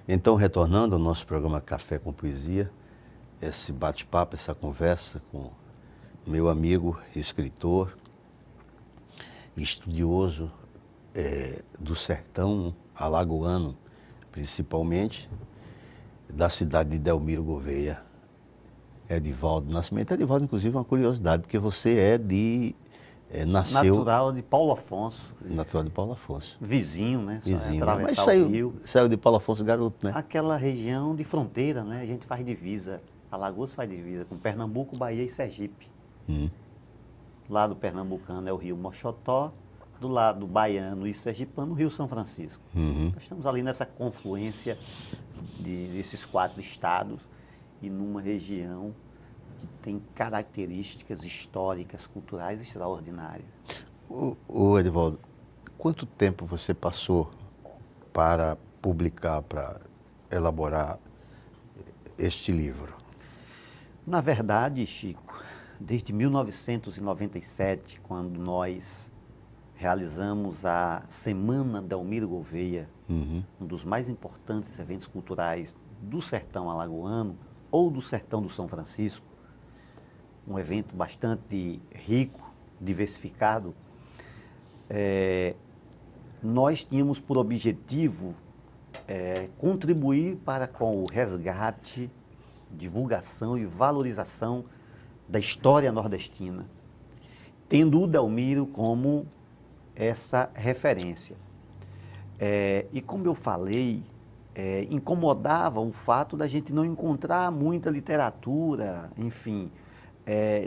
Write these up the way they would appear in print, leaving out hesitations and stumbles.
Então, retornando ao nosso programa Café com Poesia, esse bate-papo, essa conversa com meu amigo, escritor, estudioso do sertão alagoano, principalmente, da cidade de Delmiro Gouveia, Edivaldo Nascimento. Edivaldo, inclusive, é uma curiosidade, porque você nasceu... Natural de Paulo Afonso. Natural de Paulo Afonso. Vizinho, né? Só Vizinho. Mas atravessar o rio. saiu de Paulo Afonso garoto, né? Aquela região de fronteira, né? A gente faz divisa. Alagoas faz divisa com Pernambuco, Bahia e Sergipe. Do lado pernambucano é o rio Mochotó, do lado baiano e sergipano, o rio São Francisco. Nós estamos ali nessa confluência desses 4 estados e numa região que tem características históricas, culturais extraordinárias. Ô Edivaldo, quanto tempo você passou para publicar, para elaborar este livro? Na verdade, Chico, desde 1997, quando nós realizamos a Semana Delmiro Gouveia, um dos mais importantes eventos culturais do sertão alagoano ou do sertão do São Francisco, um evento bastante rico, diversificado, nós tínhamos por objetivo contribuir para com o resgate, divulgação e valorização da história nordestina, tendo o Delmiro como essa referência. E como eu falei, incomodava o fato da gente não encontrar muita literatura, enfim,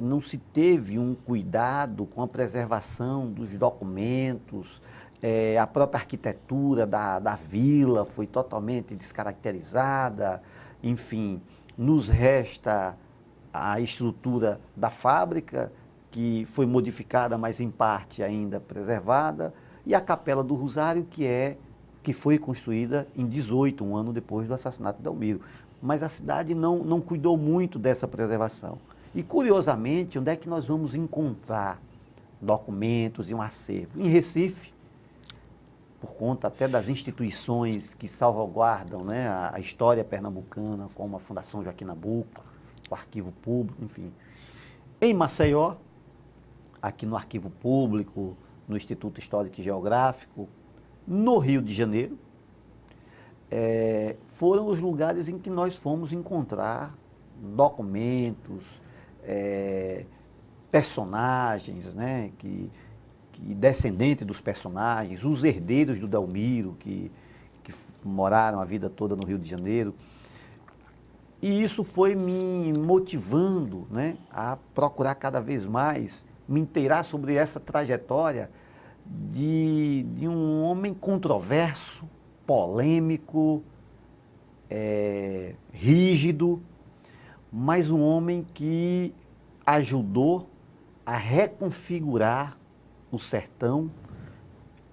não se teve um cuidado com a preservação dos documentos, a própria arquitetura da vila foi totalmente descaracterizada, enfim, nos resta a estrutura da fábrica, que foi modificada, mas em parte ainda preservada, e a Capela do Rosário, que foi construída em 18, um ano depois do assassinato de Delmiro. Mas a cidade não cuidou muito dessa preservação. E, curiosamente, onde é que nós vamos encontrar documentos e um acervo? Em Recife, por conta até das instituições que salvaguardam, né, a história pernambucana, como a Fundação Joaquim Nabuco, o Arquivo Público, enfim. Em Maceió, aqui no Arquivo Público, no Instituto Histórico e Geográfico, no Rio de Janeiro, foram os lugares em que nós fomos encontrar documentos, personagens, né, que descendentes dos personagens, os herdeiros do Delmiro, que moraram a vida toda no Rio de Janeiro. E isso foi me motivando, né, a procurar cada vez mais me inteirar sobre essa trajetória de um homem controverso, polêmico, rígido, mas um homem que ajudou a reconfigurar o sertão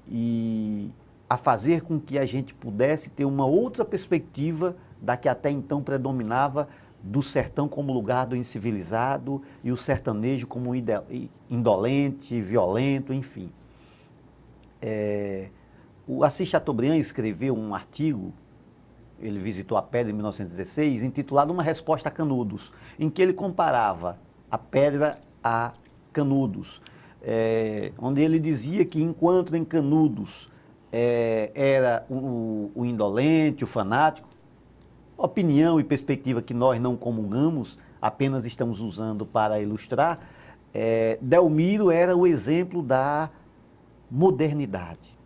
e a fazer com que a gente pudesse ter uma outra perspectiva da que até então predominava, do sertão como lugar do incivilizado e o sertanejo como indolente, violento, enfim. O Assis Chateaubriand escreveu um artigo, ele visitou a Pedra em 1916, intitulado Uma Resposta a Canudos, em que ele comparava a Pedra a Canudos, onde ele dizia que enquanto em Canudos era o indolente, o fanático, opinião e perspectiva que nós não comungamos, apenas estamos usando para ilustrar, Delmiro era o exemplo da modernidade.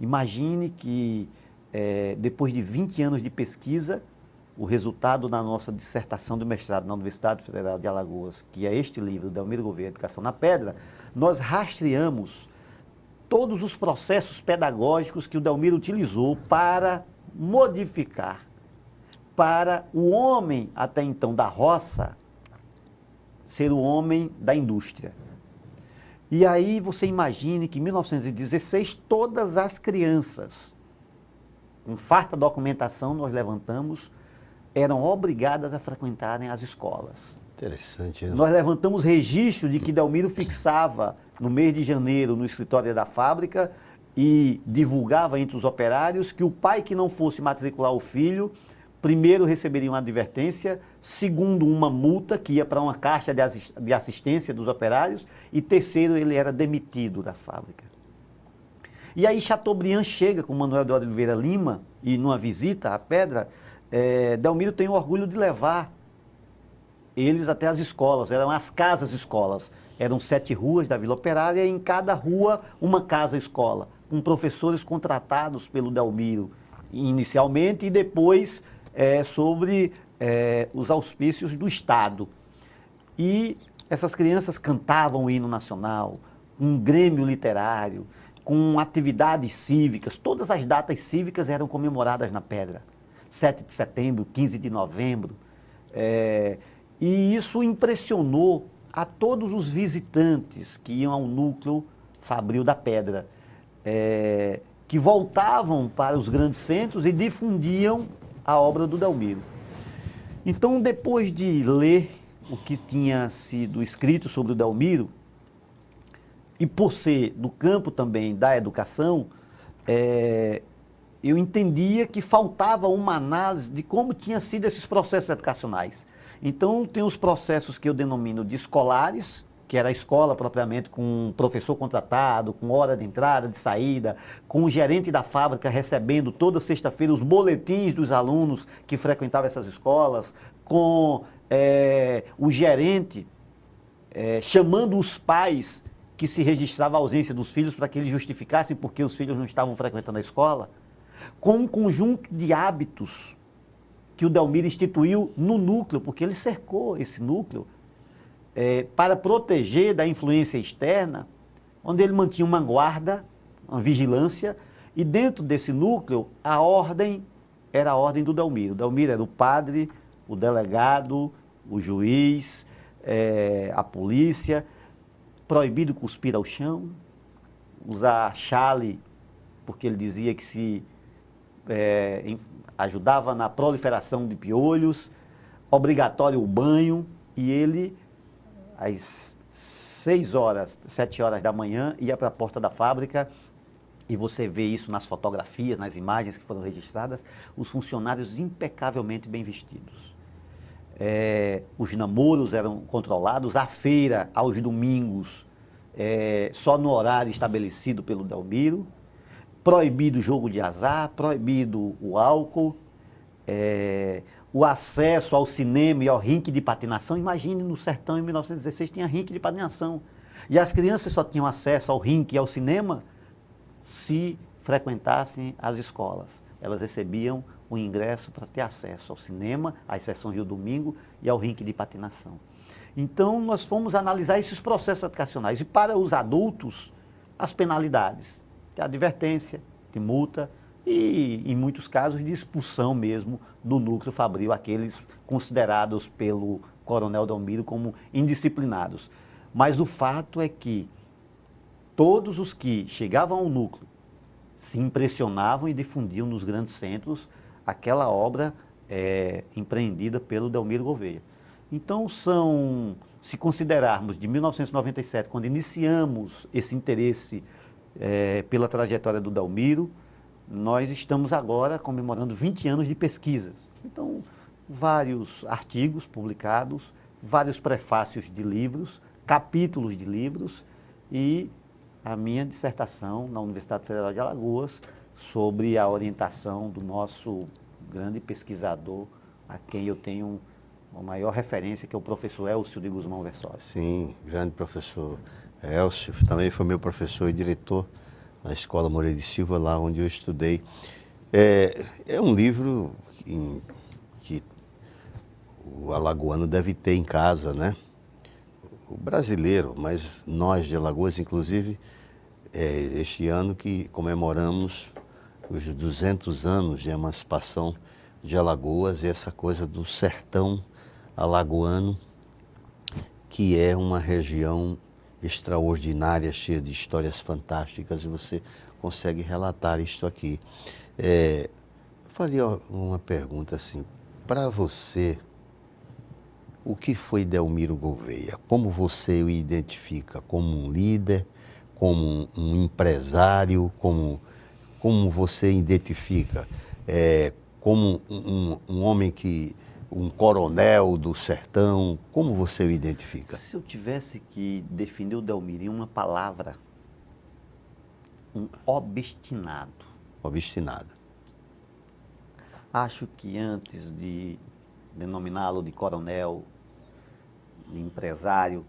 Imagine que, depois de 20 anos de pesquisa, o resultado da nossa dissertação de mestrado na Universidade Federal de Alagoas, que é este livro, Delmiro Gouveia, Educação na Pedra, nós rastreamos todos os processos pedagógicos que o Delmiro utilizou para modificar, para o homem, até então, da roça, ser o homem da indústria. E aí você imagine que em 1916, todas as crianças, com farta documentação, nós levantamos, eram obrigadas a frequentarem as escolas. Interessante, né? Nós levantamos registro de que Delmiro fixava, no mês de janeiro, no escritório da fábrica, e divulgava entre os operários que o pai que não fosse matricular o filho, primeiro receberia uma advertência, segundo uma multa que ia para uma caixa de assistência dos operários e terceiro ele era demitido da fábrica. E aí Chateaubriand chega com Manuel de Oliveira Lima e numa visita à Pedra, Delmiro tem o orgulho de levar eles até as escolas, eram as casas-escolas. Eram 7 ruas da Vila Operária e em cada rua uma casa-escola, com professores contratados pelo Delmiro inicialmente e depois sobre os auspícios do Estado. E essas crianças cantavam o hino nacional, um grêmio literário, com atividades cívicas, todas as datas cívicas eram comemoradas na Pedra. 7 de setembro, 15 de novembro. E isso impressionou a todos os visitantes que iam ao núcleo fabril da Pedra, que voltavam para os grandes centros e difundiam a obra do Delmiro. Então, depois de ler o que tinha sido escrito sobre o Delmiro, e por ser do campo também da educação, eu entendia que faltava uma análise de como tinham sido esses processos educacionais. Então, tem os processos que eu denomino de escolares, que era a escola propriamente com um professor contratado, com hora de entrada, de saída, com o gerente da fábrica recebendo toda sexta-feira os boletins dos alunos que frequentavam essas escolas, com o gerente chamando os pais que se registrava a ausência dos filhos para que eles justificassem porque os filhos não estavam frequentando a escola, com um conjunto de hábitos que o Delmiro instituiu no núcleo, porque ele cercou esse núcleo para proteger da influência externa, onde ele mantinha uma guarda, uma vigilância, e dentro desse núcleo a ordem era a ordem do Delmiro. O Delmiro era o padre, o delegado, o juiz, a polícia, proibido cuspir ao chão, usar chale, porque ele dizia que se ajudava na proliferação de piolhos, obrigatório o banho, e ele, às 7 horas da manhã, ia para a porta da fábrica, e você vê isso nas fotografias, nas imagens que foram registradas, os funcionários impecavelmente bem vestidos. Os namoros eram controlados, a feira, aos domingos, só no horário estabelecido pelo Delmiro, proibido o jogo de azar, proibido o álcool, o acesso ao cinema e ao rinque de patinação. Imagine, no sertão, em 1916, tinha rinque de patinação. E as crianças só tinham acesso ao rinque e ao cinema se frequentassem as escolas. Elas recebiam o ingresso para ter acesso ao cinema, às sessões do domingo e ao rinque de patinação. Então, nós fomos analisar esses processos educacionais. E para os adultos, as penalidades, de advertência, de multa e, em muitos casos, de expulsão mesmo do núcleo fabril, aqueles considerados pelo coronel Delmiro como indisciplinados. Mas o fato é que todos os que chegavam ao núcleo se impressionavam e difundiam nos grandes centros aquela obra empreendida pelo Delmiro Gouveia. Então, se considerarmos de 1997, quando iniciamos esse interesse pela trajetória do Delmiro, nós estamos agora comemorando 20 anos de pesquisas. Então, vários artigos publicados, vários prefácios de livros, capítulos de livros e a minha dissertação na Universidade Federal de Alagoas sobre a orientação do nosso grande pesquisador, a quem eu tenho a maior referência, que é o professor Elcio de Guzmão Versório. Sim, grande professor Elcio, também foi meu professor e diretor na Escola Moreira de Silva, lá onde eu estudei. É um livro que o alagoano deve ter em casa, né? O brasileiro, mas nós de Alagoas, inclusive, este ano que comemoramos os 200 anos de emancipação de Alagoas, e essa coisa do sertão alagoano, que é uma região extraordinária, cheia de histórias fantásticas, e você consegue relatar isto aqui. Eu faria uma pergunta assim, para você, o que foi Delmiro Gouveia? Como você o identifica? Como um líder, como um empresário, como você identifica? Como um homem um coronel do sertão, como você o identifica? Se eu tivesse que definir o Delmiro em uma palavra, um obstinado. Obstinado. Acho que antes de denominá-lo de coronel, de empresário,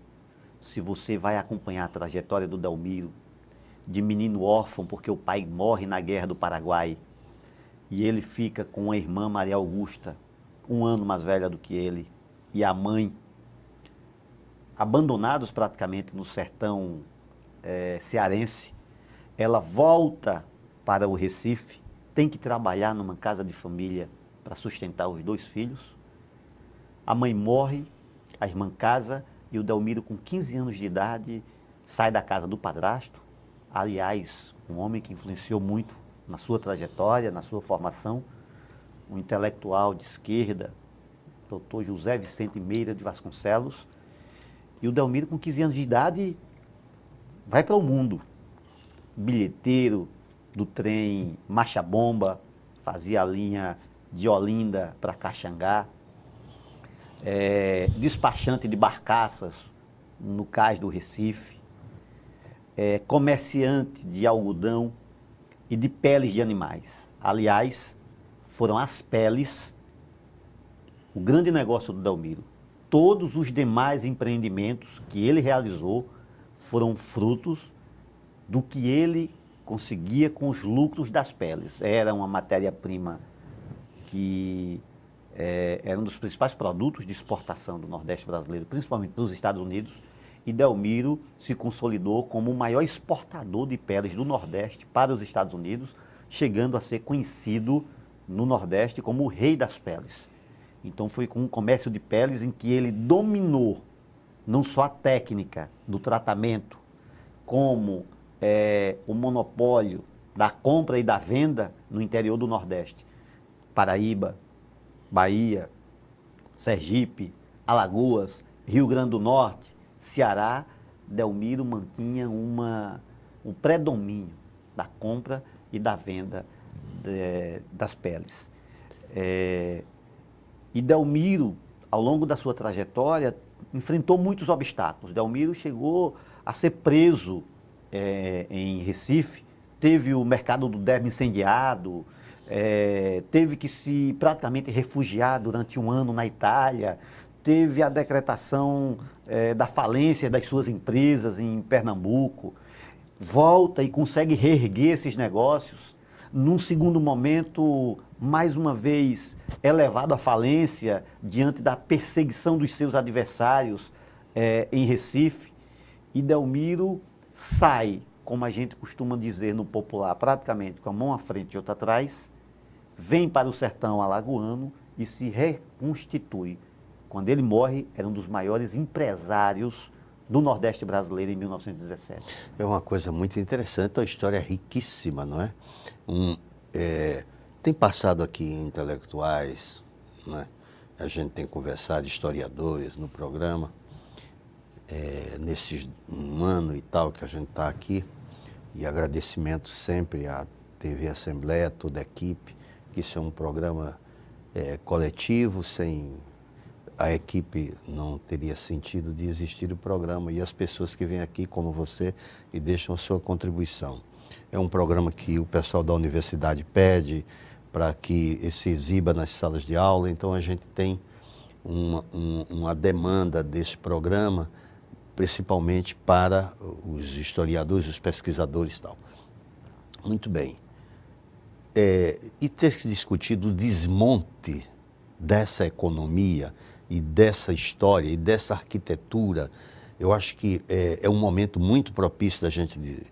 se você vai acompanhar a trajetória do Delmiro, de menino órfão, porque o pai morre na Guerra do Paraguai, e ele fica com a irmã Maria Augusta, 1 ano mais velha do que ele, e a mãe, abandonados praticamente no sertão cearense. Ela volta para o Recife, tem que trabalhar numa casa de família para sustentar os 2 filhos. A mãe morre, a irmã casa, e o Delmiro, com 15 anos de idade, sai da casa do padrasto. Aliás, um homem que influenciou muito na sua trajetória, na sua formação, um intelectual de esquerda, doutor José Vicente Meira de Vasconcelos. E o Delmiro, com 15 anos de idade, vai para o mundo. Bilheteiro do trem Marcha Bomba, fazia a linha de Olinda para Caxangá, despachante de barcaças no cais do Recife, comerciante de algodão e de peles de animais. Aliás, foram as peles o grande negócio do Delmiro. Todos os demais empreendimentos que ele realizou foram frutos do que ele conseguia com os lucros das peles. Era uma matéria-prima que era um dos principais produtos de exportação do Nordeste brasileiro, principalmente para os Estados Unidos, e Delmiro se consolidou como o maior exportador de peles do Nordeste para os Estados Unidos, chegando a ser conhecido no Nordeste como o rei das peles. Então foi com um comércio de peles em que ele dominou não só a técnica do tratamento, como o monopólio da compra e da venda no interior do Nordeste. Paraíba, Bahia, Sergipe, Alagoas, Rio Grande do Norte, Ceará. Delmiro mantinha um predomínio da compra e da venda das peles. E Delmiro, ao longo da sua trajetória, enfrentou muitos obstáculos. Delmiro chegou a ser preso em Recife, teve o mercado do derby incendiado, teve que se praticamente refugiar durante 1 ano na Itália, teve a decretação da falência das suas empresas em Pernambuco, volta e consegue reerguer esses negócios. Num segundo momento, mais uma vez, é levado à falência diante da perseguição dos seus adversários em Recife. E Delmiro sai, como a gente costuma dizer no popular, praticamente com a mão à frente e outra atrás, vem para o sertão alagoano e se reconstitui. Quando ele morre, era um dos maiores empresários do Nordeste brasileiro em 1917. É uma coisa muito interessante, uma história riquíssima, não é? Tem passado aqui intelectuais, não é? A gente tem conversado, historiadores no programa, nesses 1 ano e tal que a gente está aqui, e agradecimento sempre à TV Assembleia, toda a equipe, que isso é um programa coletivo, sem a equipe não teria sentido de existir o programa, e as pessoas que vêm aqui, como você, e deixam a sua contribuição. É um programa que o pessoal da universidade pede para que se exiba nas salas de aula, então a gente tem uma demanda desse programa, principalmente para os historiadores, os pesquisadores e tal. Muito bem. E ter discutido o desmonte dessa economia e dessa história e dessa arquitetura, eu acho que é um momento muito propício da gente dizer.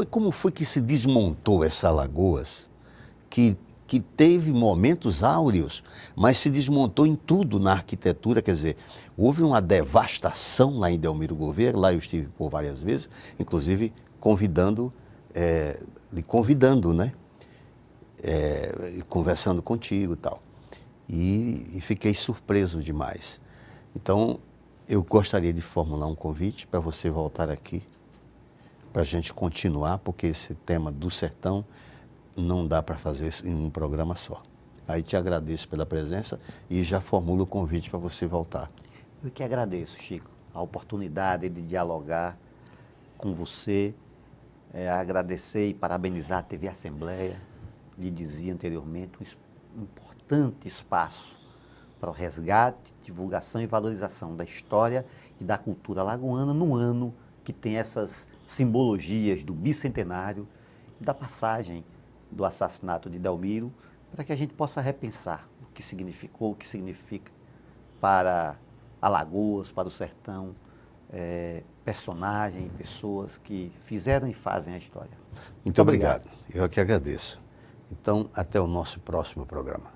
Como foi que se desmontou essa Alagoas, que teve momentos áureos, mas se desmontou em tudo na arquitetura, quer dizer, houve uma devastação lá em Delmiro Gouveia, lá eu estive por várias vezes, inclusive lhe convidando, né? Conversando contigo e tal. E fiquei surpreso demais. Então, eu gostaria de formular um convite para você voltar aqui para a gente continuar, porque esse tema do sertão não dá para fazer isso em um programa só. Aí te agradeço pela presença e já formulo o convite para você voltar. Eu que agradeço, Chico, a oportunidade de dialogar com você, agradecer e parabenizar a TV Assembleia, lhe dizia anteriormente, um importante espaço para o resgate, divulgação e valorização da história e da cultura alagoana no ano que tem essas simbologias do bicentenário e da passagem do assassinato de Delmiro, para que a gente possa repensar o que significou, o que significa para Alagoas, para o sertão, personagens, pessoas que fizeram e fazem a história. Muito obrigado. Eu que agradeço. Então, até o nosso próximo programa.